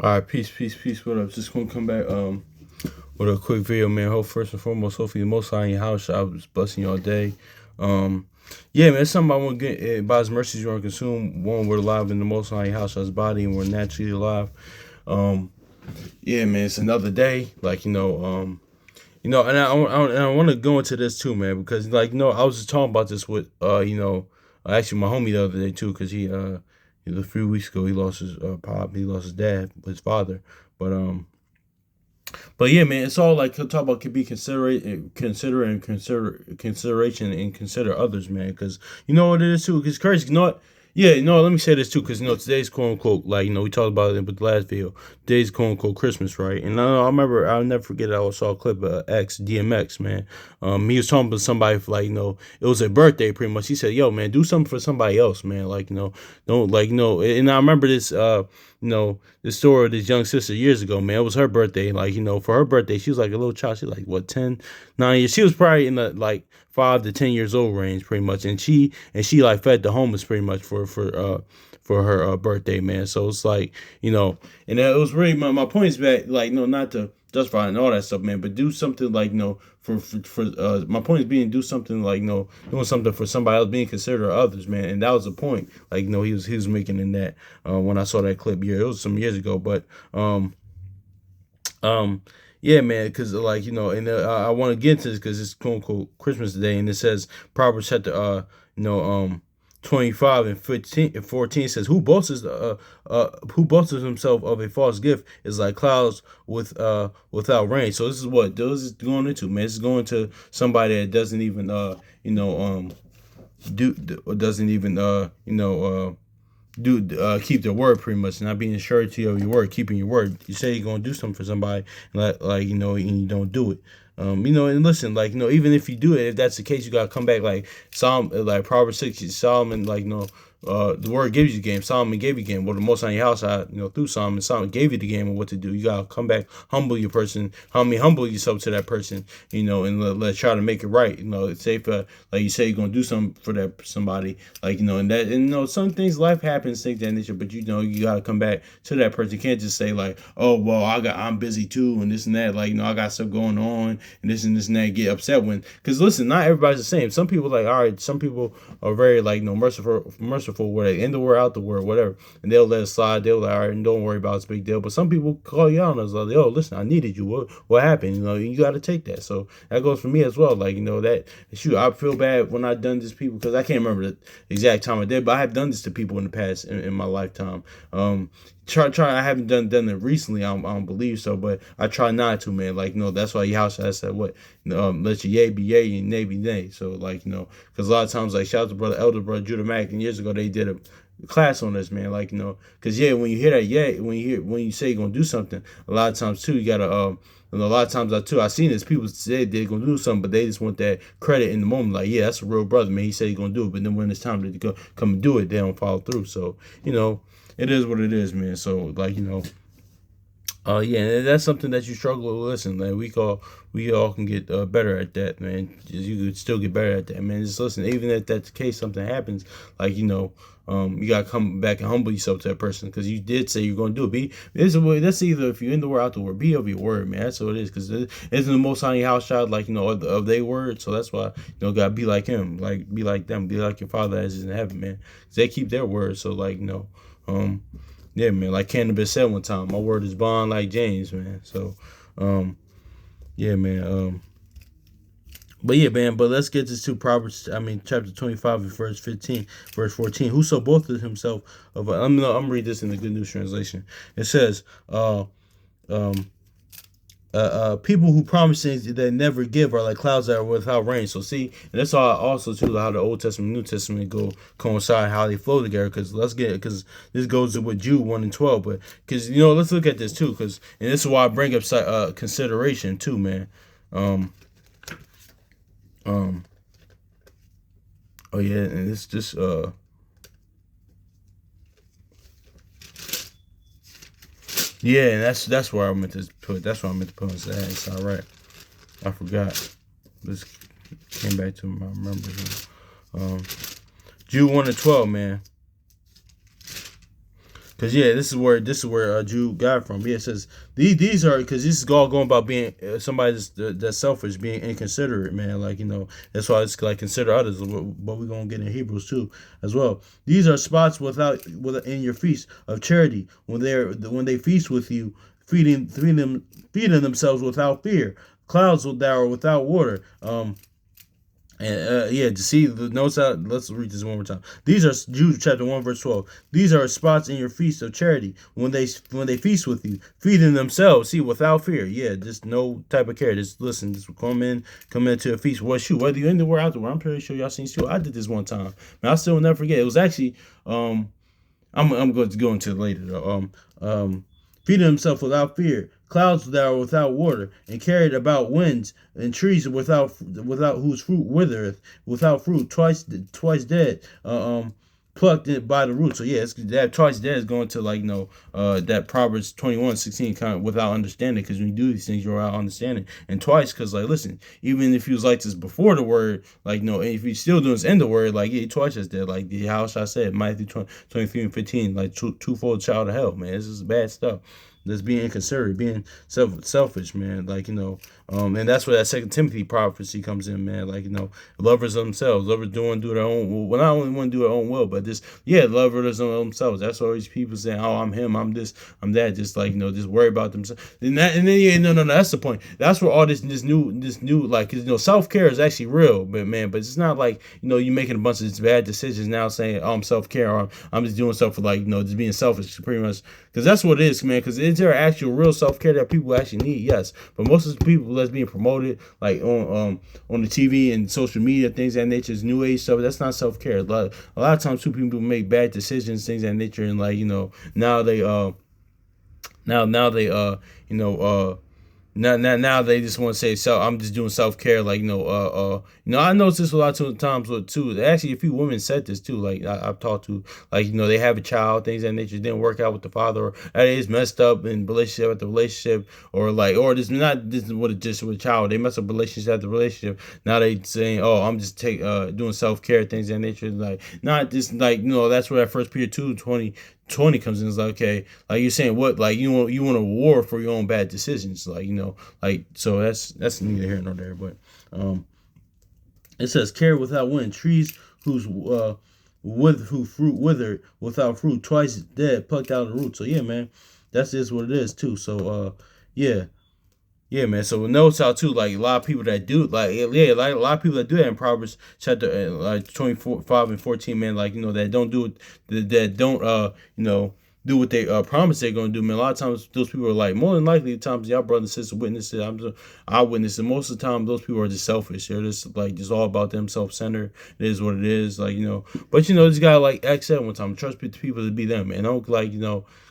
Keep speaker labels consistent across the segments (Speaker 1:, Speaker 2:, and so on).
Speaker 1: All right, peace, peace, peace. What up? Just gonna come back with a quick video, man. Hope first and foremost, hopefully the most high in your house. I was blessing you all day. Um, yeah, man. It's something I want to get by His mercies you want to consume. One, we're alive in the most high in your house, His body, and we're naturally alive. Um, yeah, man. It's another day. And I want to go into this too, man, because I was just talking about this with actually my homie the other day too, because a few weeks ago he lost his pop, he lost his dad, his father, but but yeah, man, it's all like talk about could be consideration and consider others, man, because you know what it is too, because crazy, you know what. Yeah, let me say this too, because today's quote unquote, we talked about it with the last video. Today's quote unquote Christmas, right? And I remember, I'll never forget. I saw a clip of X DMX, man. He was talking to somebody for it was a birthday, pretty much. He said, "Yo, man, do something for somebody else, man. Don't And I remember this, the story of this young sister years ago, man. It was her birthday. For her birthday, she was like a little child. She was like, what, 10, 9 years? She was probably in the 5 to 10 years old range, pretty much. And she like fed the homeless pretty much for her birthday, man. So it's and it was really my point is that not to justify and all that stuff, man, but do something for my point is being do something doing something for somebody else, being considerate of others, man. And that was the point, he was making in that when I saw that clip. Yeah, it was some years ago, but um yeah, man, because and I want to get into this because it's quote unquote Christmas today, and it says Proverbs chapter 25 and 15 and 14 says, who boasts himself of a false gift is like clouds without rain. So this is what this is going into, man. This is going to somebody that doesn't even do doesn't even do keep their word, pretty much, not being surety of your word, keeping your word. You say you're gonna do something for somebody, and you don't do it. And listen, even if you do it, if that's the case, you gotta come back like Proverbs 60, Solomon, the word gives you the game. Solomon gave you the game. Well, the most on your house, through Solomon gave you the game of what to do. You gotta come back, humble yourself to that person, and let try to make it right. Say for like you say you're gonna do something for that somebody, some things life happens, things that nature. But you gotta come back to that person. You can't just say oh well, I'm busy too, and this and that. I got stuff going on, and this and that. Get upset because listen, not everybody's the same. Some people all right. Some people are very merciful where they in the word, out the word, whatever, and they'll let it slide. They'll all right, and don't worry about it's a big deal. But some people call you out and it's like, oh, listen, I needed you. What happened? You got to take that. So that goes for me as well. That shoot, I feel bad when I done this to people because I can't remember the exact time I did, but I have done this to people in the past in my lifetime. Try. I haven't done it recently. I don't believe so, but I try not to, man. That's why your house has said what. Let your yay be yay and nay be nay. So because a lot of times shout out to elder brother Judah Mack, and years ago they did a class on this, man. Because when you hear that when you say you're gonna do something, a lot of times too you gotta and a lot of times I seen this people say they're gonna do something, but they just want that credit in the moment. Yeah, that's a real brother, man. He said he's gonna do it, but then when it's time to come and do it, they don't follow through. So it is what it is, man. So yeah, that's something that you struggle with. Listen, we all can get better at that, man. You could still get better at that, man. Just listen, even if that's the case, something happens, you gotta come back and humble yourself to that person because you did say you're gonna do it. That's either if you're in the word, out the word. Be of your word, man. That's what it is. Because isn't the Most High house child of their word? So that's why gotta be like him, be like them, be like your Father as is in heaven, man. Because they keep their word. So yeah, man. Like Cannabis said one time, my word is bond like James, man. So, yeah, man. But yeah, man. But let's get this to Proverbs. Chapter 25 and verse 15, verse 14. Whoso boasteth himself of I'm read this in the Good News translation. It says, people who promise things that they never give are like clouds that are without rain. So see, and that's all also too how the Old Testament, New Testament go coincide, how they flow together. Because this goes with Jude 1 and 12. But because let's look at this too. And this is why I bring up consideration too, man. Um. Oh yeah, and it's just yeah, and that's where I meant to put. That's where I meant to put. It's all right. I forgot. This came back to my remembrance. Jude 1 and 12, man. Cause yeah, this is where Jude got it from. Yeah, it says these are because this is all going about being somebody that's selfish, being inconsiderate, man. Like that's why it's like consider others. But we're gonna get in Hebrews too as well. These are spots in your feast of charity when they feast with you, feeding themselves without fear. Clouds that are without water. And yeah, to see the notes out, let's read this one more time. These are Jude chapter 1, verse 12. These are spots in your feast of charity when they feast with you, feeding themselves, see, without fear. Yeah, just no type of care. Just listen, just come into a feast. Well, shoot, whether you're in the world out the world, I'm pretty sure y'all seen too. I did this one time. Man, I still will never forget. It was actually I'm going to go into it later though. Feeding himself without fear, clouds that are without water, and carried about winds, and trees without whose fruit withereth, without fruit, twice dead, plucked it by the root. So yeah, that twice dead is going to that Proverbs 21:16 kind of without understanding, because when you do these things you're without understanding, and twice because like listen, even if he was like this before the word, like no, if he's still doing this in the word, like yeah, twice is dead, like the how should I say it, Matthew 23:15, like twofold child of hell, man. This is bad stuff. That's being inconsiderate, being selfish, man. And that's where that Second Timothy prophecy comes in, man. Lovers of themselves, lovers do their own. Well, not only want to do their own will, but lovers of themselves. That's all these people saying, "Oh, I'm him, I'm this, I'm that." Just just worry about themselves. And then yeah, no, that's the point. That's where all this new, self care is actually real, but it's not like you making a bunch of these bad decisions now saying, "Oh, I'm self care," or I'm just doing stuff for just being selfish, pretty much. Because that's what it is, man. Because is there actual real self care that people actually need? Yes, but most of the people that's being promoted, like on the TV and social media, things of that nature, is new age stuff. That's not self care. A lot of times, too, people make bad decisions, things of that nature, and now they now they now they just want to say I'm just doing self care, I noticed this a lot of times with too. Actually, a few women said this too. Like I've talked to, they have a child, things of that nature didn't work out with the father, or that is messed up in relationship with the relationship, or this not this is what it just with a child. They mess up relationship at the relationship. Now they saying, oh, I'm just doing self care, things of that nature. Not just that's where that First Peter 2:20 comes in. It's like, okay, like you're saying what, like you want a reward for your own bad decisions, so that's neither here nor there. But it says carry without wind, trees who fruit withered, without fruit, twice dead, plucked out of the root. So yeah, man, that's just what it is too. So yeah. Yeah, man. So notice how too, like a lot of people that do, like a lot of people that do that in Proverbs chapter 24:5 and 14, man. That don't do it, that don't do what they promise they're gonna do, man. A lot of times those people are like, more than likely, times y'all brothers and sisters witness it. I witness it. Most of the time, those people are just selfish. They're just all about them, self-centered. It is what it is, But this guy X said one time, trust people to be them, and I don't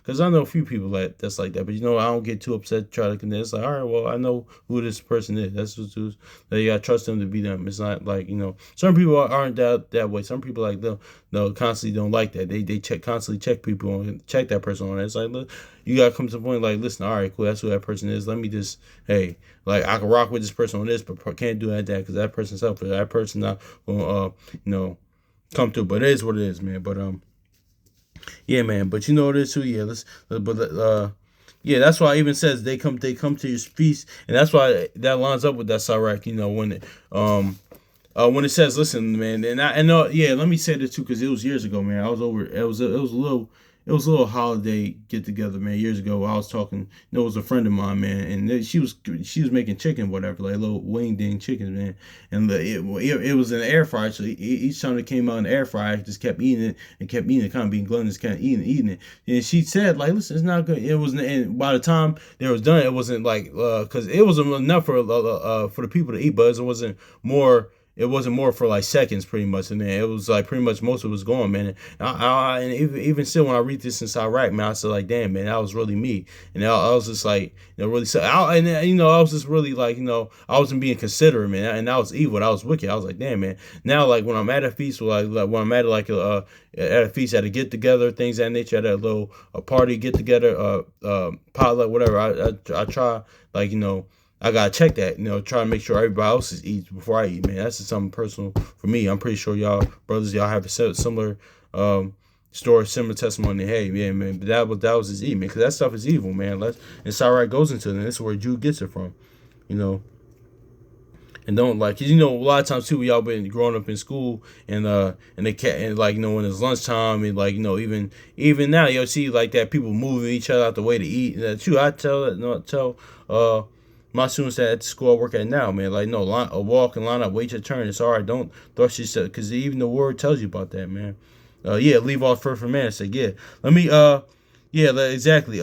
Speaker 1: because I know a few people that's like that. But I don't get too upset. Try to convince. It's like, all right, well, I know who this person is. That's just that you gotta trust them to be them. It's not some people aren't that way. Some people they'll constantly don't like that. They constantly check people on check that person on. It's like, look, you gotta come to the point listen, all right, cool, that's who that person is. Let me just I can rock with this person on this, but can't do that because that person's selfish. That person not gonna come through. But it is what it is, man. But yeah, man. But you know what it is too. Yeah, yeah, that's why it even says they come to your feast, and that's why that lines up with that Sirach. When it says, listen, man, and I know, yeah, let me say this too, because it was years ago, man. I was over. It was a little holiday get together, man. Years ago, I was talking. It was a friend of mine, man, and she was making chicken, whatever, like little wing ding chickens, man. And it was in the air fryer, so each time it came out in the air fryer, I just kept eating it and kept eating it, kind of being gluttonous, kind of eating it. And she said, listen, it's not good. It wasn't. And by the time it was done, it wasn't because it wasn't enough for the people to eat, but it wasn't more. It wasn't more for seconds, pretty much, and then it was pretty much most of it was gone, man. And even still, when I read this in Iraq, man, I said damn, man, that was really me, and I was just really, I was just really I wasn't being considerate, man, and that was evil, that was wicked. I was like, damn, man. Now, when I'm at a feast, when I'm at at a feast, at a get together, things of that nature, at a little party get together, potluck, whatever, I try I gotta check that, try to make sure everybody else eats before I eat, man. That's just something personal for me. I'm pretty sure y'all brothers, y'all have a similar store similar testimony. Hey, yeah, man, but that was his evil, man, because that stuff is evil, man. And Sarai goes into it, and this is where Jude gets it from, you know. And don't like, 'cause, a lot of times too, we all been growing up in school, and they can't, and like, when it's lunchtime, and like, even now you'll see like that, people moving each other out the way to eat. And that too, I tell my students that at the school I work at now, man, like, no, walk and line up, wait your turn. It's all right. Don't thrust yourself, because even the word tells you about that, man. Yeah, leave off first for man. It's like, yeah, let me, yeah, exactly.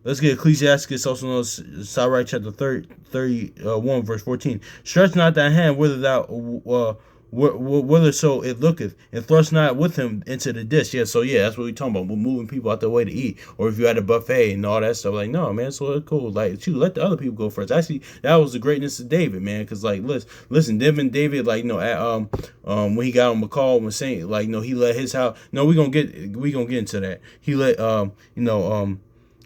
Speaker 1: Let's get Ecclesiastes, also known as Sirach chapter 31, verse 14. Stretch not thy hand whither so it looketh, and thrust not with him into the dish. Yeah, so yeah, that's what we're talking about. We're moving people out the way to eat, or if you're at a buffet and all that stuff. Like, no, man, so cool. Like, shoot, let the other people go first. Actually, that was the greatness of David, man. Because like, listen, David, like, when he got on McCall, was saying, like, he let his house. No, we gonna get into that. He let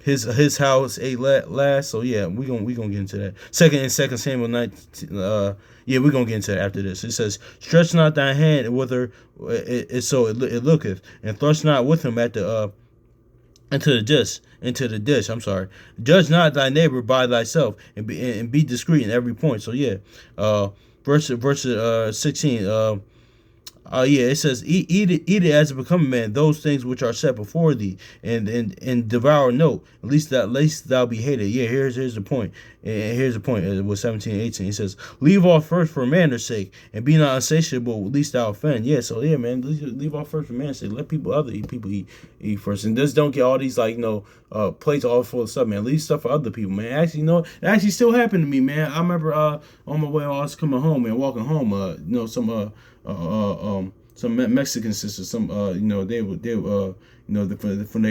Speaker 1: his house ate last. So yeah, we gonna get into that. Second Samuel 19. Yeah, we're gonna get into that after this. It says, "Stretch not thy hand whither so it looketh, and thrust not with him at the into the dish. I'm sorry. Judge not thy neighbor by thyself, and be discreet in every point." So yeah, verse 16. Yeah, it says, eat it as it become a man, those things which are set before thee, and devour no, at least thou be hated. Yeah, here's the point. And here's the point with 17 and 18. It says, leave off first for man's sake, and be not insatiable, at least thou offend. Yeah, so yeah, man, leave off first for man's sake. Let people eat first. And just don't get all these, like, plates all full of stuff, man. Leave stuff for other people, man. Actually, it actually still happened to me, man. I remember on my way, I was coming home, man, walking home, some Mexican sisters, from their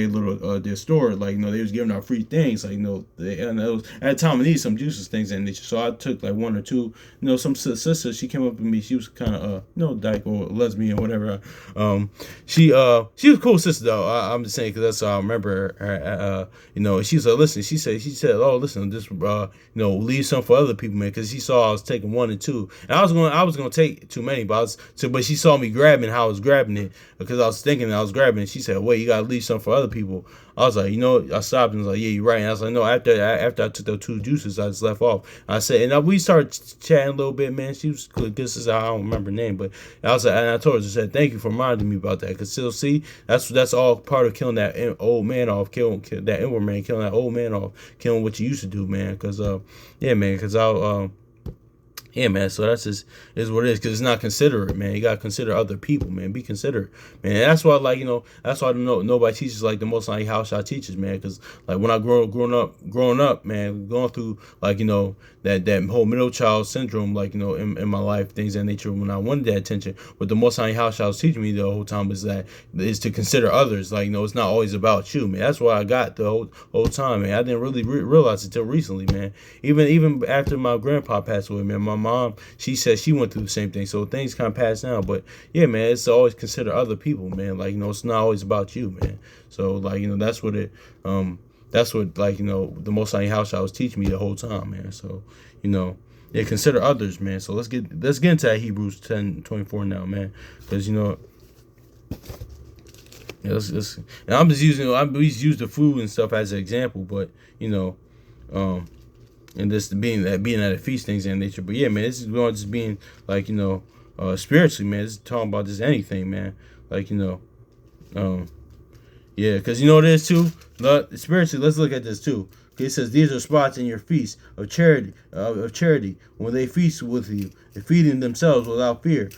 Speaker 1: little their store, like, they was giving out free things, like, and it was at the time I needed some juices, things and nature. So I took like one or two, some sister, she came up to me, she was kind of dyke or lesbian, whatever. She was a cool sister though. I'm just saying, because that's how I remember her. She said, listen, she said, oh, listen, just leave some for other people, man, because she saw I was taking one and two, and I was gonna take too many, but she saw me grabbing how I was grabbing it, because I was thinking I was grabbing it. She said, wait, you gotta leave some for other people. I was like, I stopped and was like, yeah, you're right. And I was like, no, after I took those two juices, I just left off. I said, and we started chatting a little bit, man. She was good. This is, I don't remember her name, but I was like, and I told her, I said, thank you for reminding me about that. Because still, see, that's all part of killing that old man off, killing that inward man, killing that old man off, killing what you used to do, man. Because, yeah, man, because yeah, man, so that's just is what it is, because it's not considerate, man. You got to consider other people, man. Be considerate, man. And that's why, like, that's why nobody teaches like the Most High House I teaches, man. Because, like, when I growing up, man, going through, like, that whole middle child syndrome, like, in my life, things of that nature, when I wanted that attention. But the Most High House I was teaching me the whole time is to consider others. Like, it's not always about you, man. That's what I got the whole time, man. I didn't really realize it until recently, man. Even after my grandpa passed away, man, my mom, she said she went through the same thing, so things kind of pass down. But yeah, man, it's to always consider other people, man. Like, it's not always about you, man. So, like, that's what like, the Most High House I was teaching me the whole time, man. So, yeah, consider others, man. So let's get into that Hebrews 10:24 now, man, because yeah, let's and I'm just use the food and stuff as an example, but and this being at a feast, things in nature. But yeah, man, this is going just being like, spiritually, man. This is talking about just anything, man. Like, yeah, because it is too. Spiritually, let's look at this too. Okay, it says, these are spots in your feast of charity, when they feast with you, and feeding themselves without fear.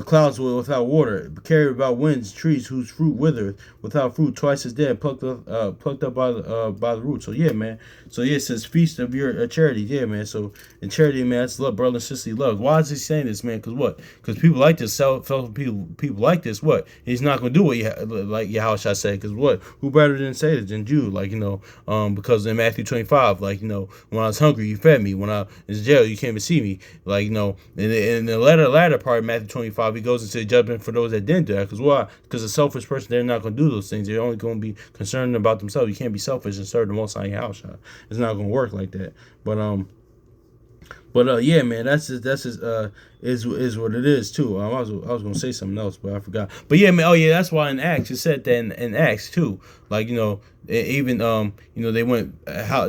Speaker 1: Clouds without water, carried about winds, trees whose fruit withereth, without fruit, twice as dead, plucked up by the root. So yeah, man. So yeah, it says feast of your charity. Yeah, man. So in charity, man, it's love, brother and sister love. Why is he saying this, man? Because what? Because people like this, people like this. What? He's not gonna do what how should I say? Because what? Who better than say this than Jude? Like, because in Matthew 25, like, when I was hungry, you fed me. When I was in jail, you came to see me. Like, in the latter part of Matthew 25, he goes into judgment for those that didn't do that. Because why? Because a selfish person, they're not going to do those things. They're only going to be concerned about themselves. You can't be selfish and serve the Most High House. It's not going to work like that. But But yeah, man, that's just is what it is too. I was gonna say something else, but I forgot. But yeah, man. Oh yeah, that's why in Acts it said that in Acts too. Like even they went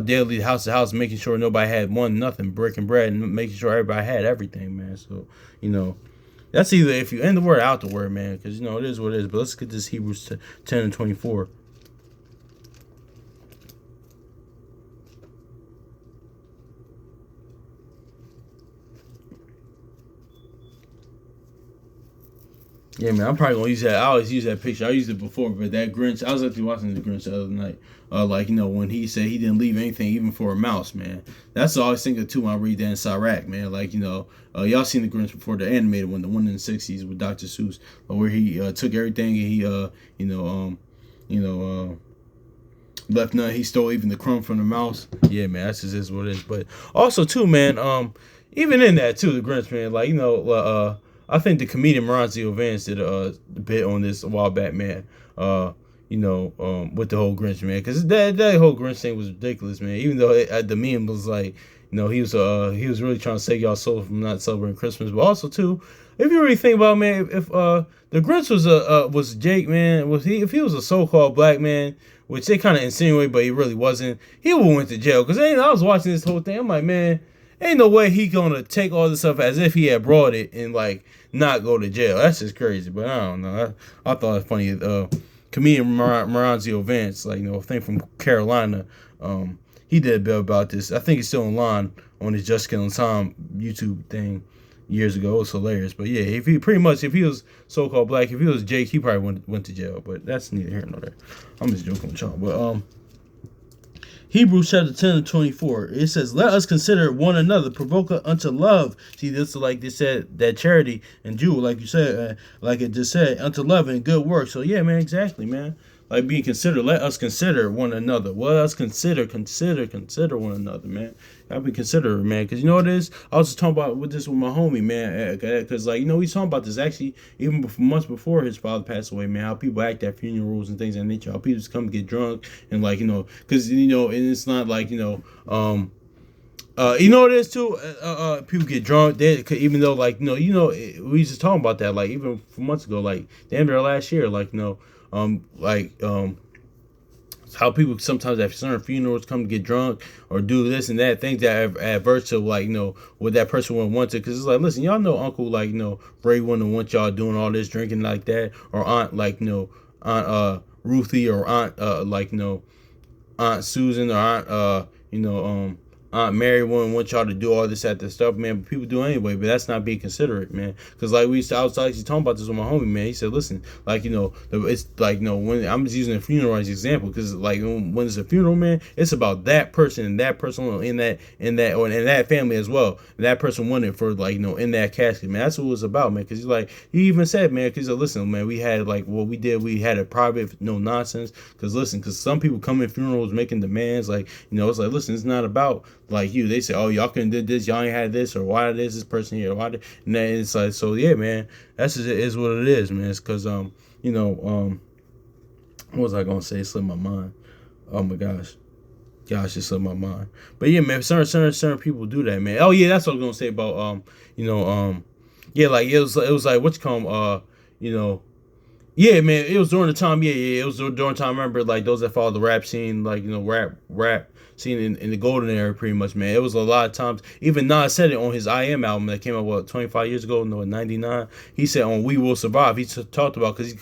Speaker 1: daily house to house, making sure nobody had one nothing, breaking bread, and making sure everybody had everything, man. So you know that's either if you end the word out the word, man, because it is what it is. But let's get this Hebrews 10:24. Yeah, man, I'm probably gonna use that. I always use that picture. I used it before, but that Grinch. I was actually watching the Grinch the other night. Like when he said he didn't leave anything even for a mouse, man. That's what I always think of too when I read that in Sirach, man. Like y'all seen the Grinch before, the animated one, the one in the '60s with Dr. Seuss, where he took everything and he you know left none. He stole even the crumb from the mouse. Yeah, man, that's just is what it is. But also too, man. Even in that too, the Grinch, man. Like I think the comedian Maranzio Vance did a bit on this a while back, man. With the whole Grinch, man, because that whole Grinch thing was ridiculous, man. Even though the meme was like, he was really trying to save y'all soul from not celebrating Christmas, but also too, if you really think about it, man, if the Grinch was Jake, man, if he was a so-called black man, which they kind of insinuate, but he really wasn't, he would have went to jail. Because I was watching this whole thing, I'm like, man, ain't no way he gonna take all this stuff as if he had brought it and like not go to jail. That's just crazy. But I don't know. I thought it funny. Comedian Maranzio Vance, a thing from Carolina, he did a bit about this. I think he's still online on his Just Killing Time YouTube thing years ago. It was hilarious. But yeah, if he was so-called black, if he was Jake, he probably went to jail. But that's neither here nor there. I'm just joking with y'all. But Hebrews chapter 10 and 24. It says, let us consider one another, provoke unto love. See, this is like they said, that charity and Jew, like you said, like it just said, unto love and good work. So yeah, man, exactly, man. Like being considered, let us consider one another. Let us consider one another, man. I'll be considerate, man, because you know what it is? I was just talking about with my homie, man, because he's talking about this actually even months before his father passed away, man, how people act at funerals and things of that nature, how people just come get drunk and because and it's not what it is too. People get drunk. Even though we was just talking about that even months ago, the end of last year, how people sometimes at certain funerals come to get drunk or do this and that, things that are adverse to what that person would want to. Because it's like, listen, y'all know Uncle Ray wouldn't want y'all doing all this drinking like that, or Aunt Aunt Ruthie, or Aunt Aunt Susan, or Aunt Mary wouldn't want y'all to do all this at the stuff, man. But people do anyway. But that's not being considerate, man. Because I was actually talking about this with my homie, man. He said, listen, it's when I'm just using a funeral as an example, because when it's a funeral, man, it's about that person and that person in that family as well. And that person wanted for in that casket, man. That's what it was about, man. Because he even said, man, because listen, man, we had what we did, we had it private, no nonsense. Because some people come in funerals making demands, it's like, listen, it's not about they say, oh, y'all couldn't did this, y'all ain't had this, or why is this person here, and then it's like, so yeah, man, that's just, it is what it is, man. It's because what was I gonna say? It slipped my mind. Oh my gosh, it slipped my mind. But yeah, man, certain people do that, man. Oh yeah, that's what I was gonna say about yeah, it was like what you call yeah, man, it was during the time. Yeah, it was during the time. I remember those that follow the rap scene, rap scene in the golden era, pretty much, man. It was a lot of times. Even Nas said it on his I Am album that came out 25 years ago, no, in '99. He said on We Will Survive. He talked about because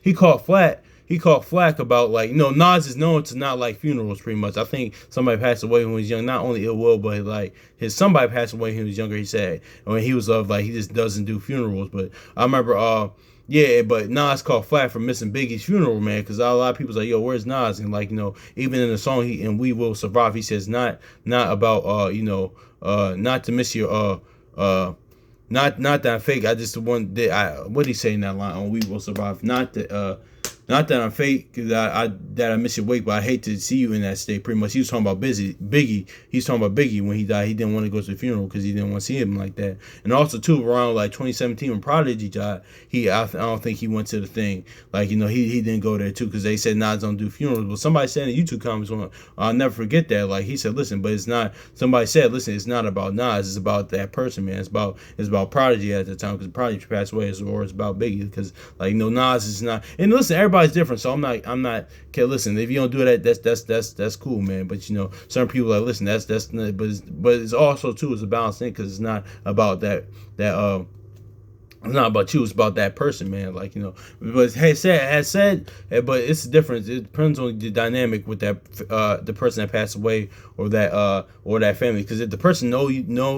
Speaker 1: he caught flack. He caught flack about Nas is known to not like funerals, pretty much. I think somebody passed away when he was young. Not only ill will, but somebody passed away when he was younger. He said when he was he just doesn't do funerals. But I remember yeah, but Nas caught flat for missing Biggie's funeral, man, because a lot of people's like, yo, where's Nas? And even in the song and We Will Survive, he says not about not to miss your not that fake. I just what did he say in that line on We Will Survive? Not that Not that I'm fake, that I miss your wake, but I hate to see you in that state. Pretty much, he was talking about Biggie. He's talking about Biggie when he died. He didn't want to go to the funeral because he didn't want to see him like that. And also too, around like 2017 when Prodigy died, I don't think he went to the thing. Like he didn't go there too because they said Nas don't do funerals. But somebody said in the YouTube comments, I'll never forget that. Like he said, listen, but it's not. Somebody said, listen, it's not about Nas. It's about that person, man. It's about Prodigy at the time because Prodigy passed away, or it's about Biggie because Nas is not. And listen, everybody's different, so I'm not. Okay, listen, if you don't do that, that's cool, man. But certain people are like, listen, that's not, but it's also too, it's a balanced thing because it's not about that it's not about you. It's about that person, man. But has said, but it's different. It depends on the dynamic with that, the person that passed away, or that family. Because if the person know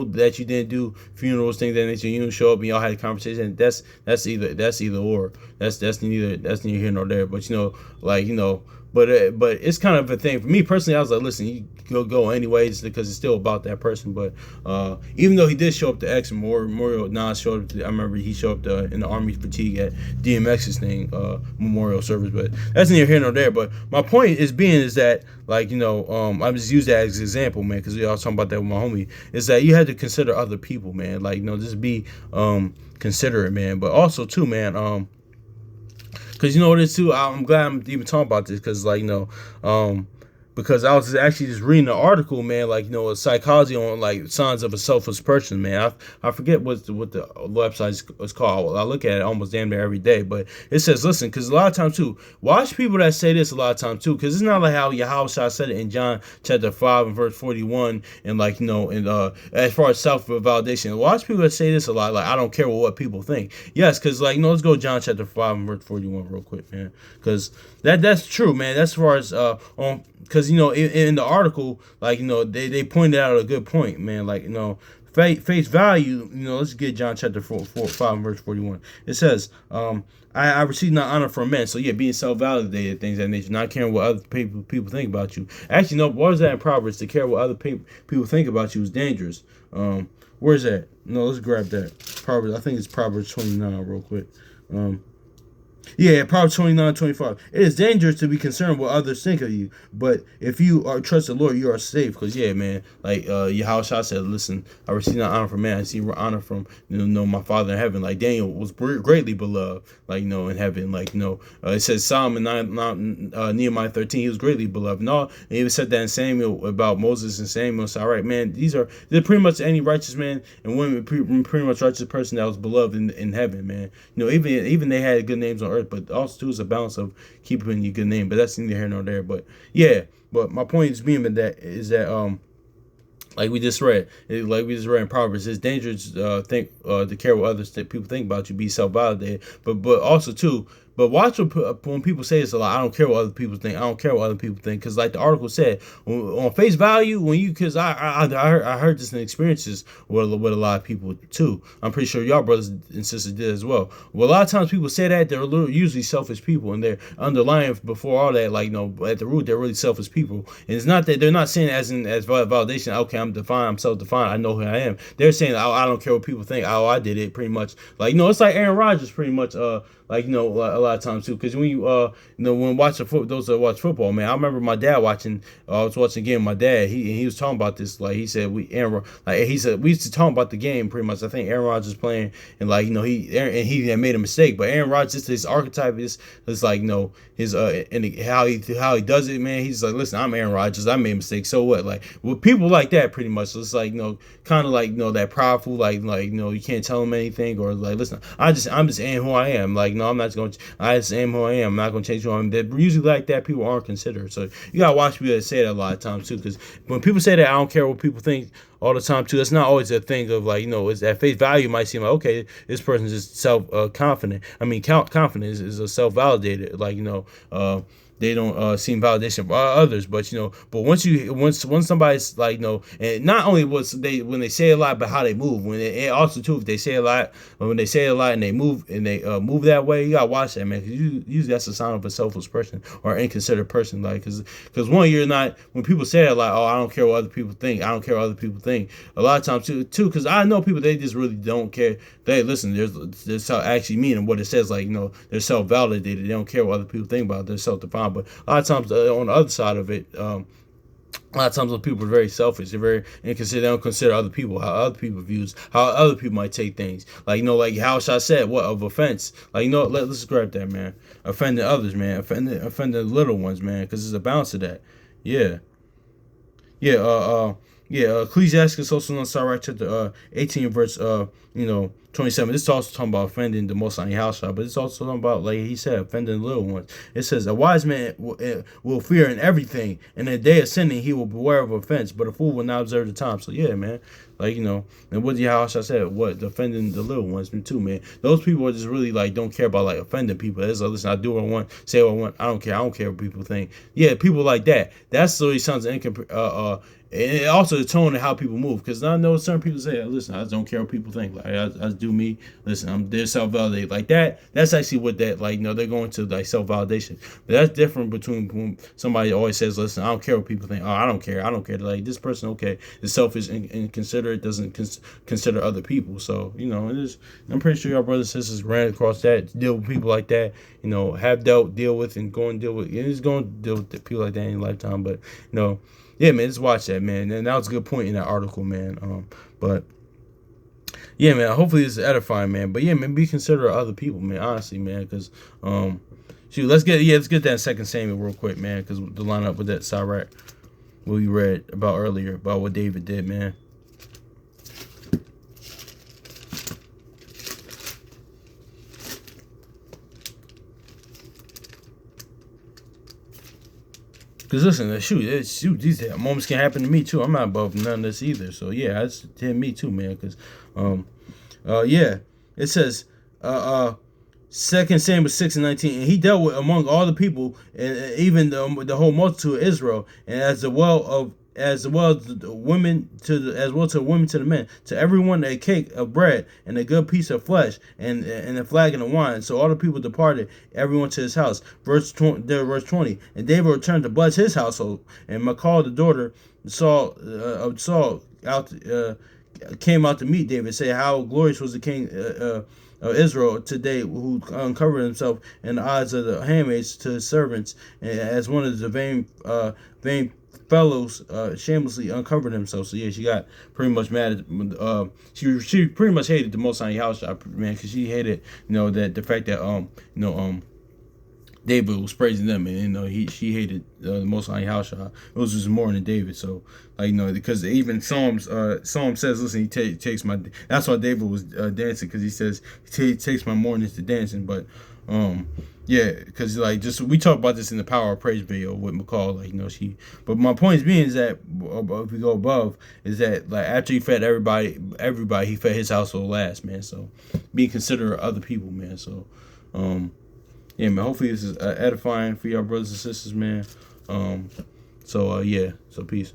Speaker 1: that you didn't do funerals, things that nature, you didn't show up and y'all had a conversation, that's either or. That's neither here nor there. But but it's kind of a thing for me personally. I was like, listen, you go anyways because it's still about that person. But even though he did show up to X, Memorial, Nas showed up. I remember he showed up in the Army fatigue at DMX's thing, memorial service. But that's neither here nor there. But my point is that I just use that as an example, man, because we all talking about that with my homie. Is that you had to consider other people, man. Just be considerate, man. But also too, man. Because what it is too, I'm glad I'm even talking about this because because I was actually just reading an article, man, a psychology on signs of a selfless person, man. I forget what the website is called. I look at it almost damn near every day, but it says, listen, because a lot of times too, watch people that say this a lot of times too, because it's not like how Yahushua said it in John chapter 5 and verse 41, and as far as self-validation, watch people that say this a lot, I don't care what people think. Yes, because let's go John chapter 5 and verse 41 real quick, man, because that's true, man. That's as far as because in the article, they pointed out a good point, man. Face value. Let's get John chapter 5 verse 41. It says, I receive not honor from men. So yeah, being self-validated, things of that nature, not caring what other people think about you. Actually, no. What is that in Proverbs? To care what other people think about you is dangerous. Where's that? No, let's grab that. Proverbs. I think it's Proverbs 29 real quick. Yeah, Proverbs 29:25. It is dangerous to be concerned what others think of you, but if you trust the Lord, you are safe. Because yeah, man, Yahushua said, "Listen, I receive not honor from man; I see honor from my Father in heaven." Daniel was greatly beloved, in heaven. It says Solomon 9, Nehemiah 13, he was greatly beloved. And he even said that in Samuel about Moses and Samuel. So all right, man, they're pretty much any righteous man and women, pretty much righteous person that was beloved in heaven, man. Even they had good names on earth. But also too is a balance of keeping your good name. But that's neither here nor there. But yeah, but my point is that like we just read in Proverbs, it's dangerous to care what others people think about you, be self-validated. But also too. But watch when people say this a lot. I don't care what other people think. I don't care what other people think. Because the article said, on face value, because I heard this in experiences with a lot of people too. I'm pretty sure y'all brothers and sisters did as well. Well, a lot of times people say that they're usually selfish people, and they're underlying before all that, at the root, they're really selfish people. And it's not that they're not saying as validation. Okay, I'm defined. I'm self-defined. I know who I am. They're saying, I don't care what people think. Oh, I did it pretty much. It's like Aaron Rodgers pretty much. A lot of times too, because when you when watching those that watch football, man, I remember my dad watching. I was watching a game with my dad. He was talking about this. He said we used to talk about the game pretty much. I think Aaron Rodgers playing, and he had made a mistake, but Aaron Rodgers, his archetype is his and how he does it, man. He's like, listen, I'm Aaron Rodgers. I made a mistake. So what? With people like that, pretty much. So it's kind of that prideful, you can't tell them anything, or listen, I'm just am who I am. No, I'm not going to. I just am who I am. I'm not going to change who I am. They're usually like that. People aren't considered. So you gotta watch people that say that a lot of times too. Because when people say that, I don't care what people think all the time too. That's not always a thing of it's at face value. It might seem okay, this person's just self confident. I mean, confidence is a self validated. they don't seem validation for others. But but once somebody's like and not only was they when they say a lot, but how they move. When and also too, if they say a lot, when they say a lot and they move that way, you gotta watch that, man. Because usually that's a sign of a selfish person or inconsiderate person. Like because one, you're not when people say that like, oh, I don't care what other people think. I don't care what other people think. A lot of times too, because I know people, they just really don't care. They listen. There's actually meaning what it says. Like they're self-validated. They don't care what other people think about it. They're self-defined. But a lot of times on the other side of it, a lot of times when people are very selfish, they're very inconsiderate. They don't consider other people, how other people views, how other people might take things. Like like how I said, what of offense. Like let's grab that, man. Offending others, man. Offending little ones, man. Because there's a balance to that. Yeah. Yeah, Ecclesiastes also on Sirach chapter 18 verse 27. This is also talking about offending the Most High Yahushua, but it's also talking about, like he said, offending the little ones. It says a wise man will fear in everything, and in the day of sinning he will beware of offense, but a fool will not observe the time. So yeah, man, like and what Yahushua said, what offending the little ones too, man. Those people are just really like don't care about like offending people. It's like, listen, I do what I want, say what I want. I don't care what people think. Yeah, people like that. That's really sounds and it also the tone of how people move, because I know certain people say, listen, I just don't care what people think. Like I just do me. Listen, they're self-validated like that. That's actually what that like. They're going to like self-validation. But that's different between when somebody always says, listen, I don't care what people think. Oh, I don't care. Like this person, okay, is selfish and inconsiderate, doesn't consider other people. So I'm pretty sure your brothers and sisters ran across that, deal with people like that. Have deal with, and go and deal with. It's going to deal with people like that in your lifetime. But yeah, man, just watch that, man. And that was a good point in that article, man. But yeah, man, hopefully it's edifying, man. But yeah, man, be considerate of other people, man. Honestly, man, because let's get that Second Samuel real quick, man, because to line up with that Sirach we read about earlier about what David did, man. Because listen, shoot, these moments can happen to me too. I'm not above none of this either. So yeah, it's to me too, man. Because yeah, it says 2 Samuel 6:19, and he dealt with among all the people, and even the whole multitude of Israel, and as well as the women to the men, to everyone a cake of bread and a good piece of flesh and a flagon of wine. So all the people departed, everyone to his house. Verse 20. And David returned to bless his household, and Michal the daughter of Saul came out to meet David, say how glorious was the king of Israel today, who uncovered himself in the eyes of the handmaids to his servants, as one of the vain fellows shamelessly uncovered himself. So yeah, she got pretty much mad at she pretty much hated the Most High Yahushua, man, because she hated that the fact that David was praising them, and she hated the Most High Yahushua. It was just more than David. So because even Psalm says, listen, he takes my. That's why David was dancing, because he says he takes my mornings to dancing. But yeah, because just we talked about this in the Power of Praise video with McCall. She. But my point being is that if we go above, is that after he fed everybody, he fed his household last, man. So be considerate of other people, man. So yeah, man. Hopefully this is edifying for y'all brothers and sisters, man. So yeah. So peace.